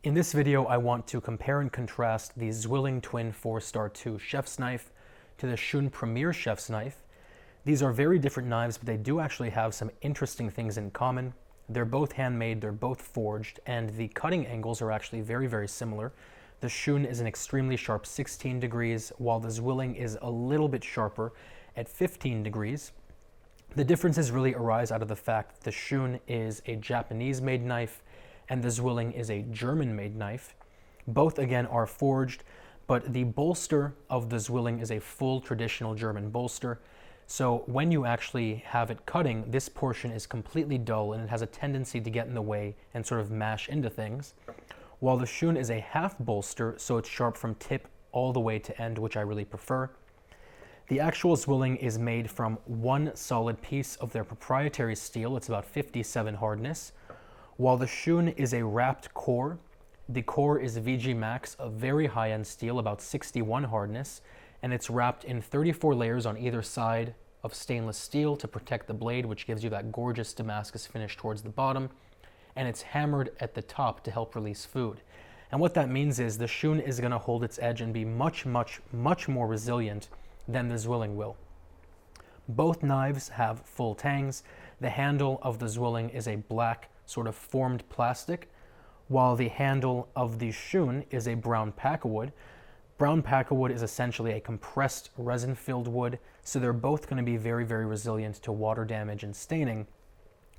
In this video, I want to compare and contrast the Zwilling Twin 4-Star 2 chef's knife to the Shun Premier chef's knife. These are very different knives, but they do actually have some interesting things in common. They're both handmade, they're both forged, and the cutting angles are actually very, very similar. The Shun is an extremely sharp 16 degrees, while the Zwilling is a little bit sharper at 15 degrees. The differences really arise out of the fact that the Shun is a Japanese-made knife and the Zwilling is a German-made knife. Both, again, are forged, but the bolster of the Zwilling is a full traditional German bolster. So when you actually have it cutting, this portion is completely dull and it has a tendency to get in the way and sort of mash into things. While the Shun is a half bolster, so it's sharp from tip all the way to end, which I really prefer. The actual Zwilling is made from one solid piece of their proprietary steel. It's about 57 hardness. While the Shun is a wrapped core, the core is VG Max, a very high-end steel, about 61 hardness, and it's wrapped in 34 layers on either side of stainless steel to protect the blade, which gives you that gorgeous Damascus finish towards the bottom, and it's hammered at the top to help release food. And what that means is the Shun is going to hold its edge and be much more resilient than the Zwilling will. Both knives have full tangs. The handle of the Zwilling is a black sort of formed plastic, while the handle of the Shun is a brown pakkawood. Brown pakkawood is essentially a compressed resin-filled wood, so they're both going to be very, very resilient to water damage and staining.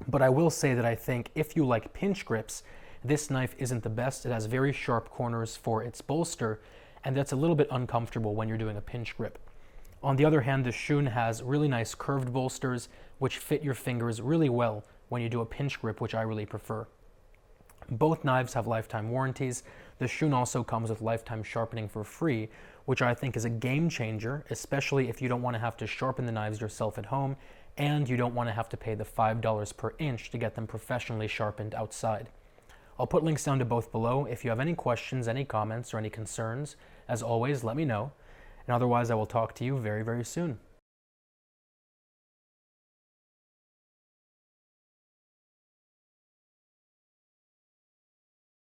But I will say that I think if you like pinch grips, this knife isn't the best. It has very sharp corners for its bolster, and that's a little bit uncomfortable when you're doing a pinch grip. On the other hand, the Shun has really nice curved bolsters, which fit your fingers really well when you do a pinch grip, which I really prefer. Both knives have lifetime warranties. The Shun also comes with lifetime sharpening for free, which I think is a game changer, especially if you don't want to have to sharpen the knives yourself at home and you don't want to have to pay the $5 per inch to get them professionally sharpened outside. I'll put links down to both below. If you have any questions, any comments, or any concerns, as always, let me know. And otherwise, I will talk to you very, very soon.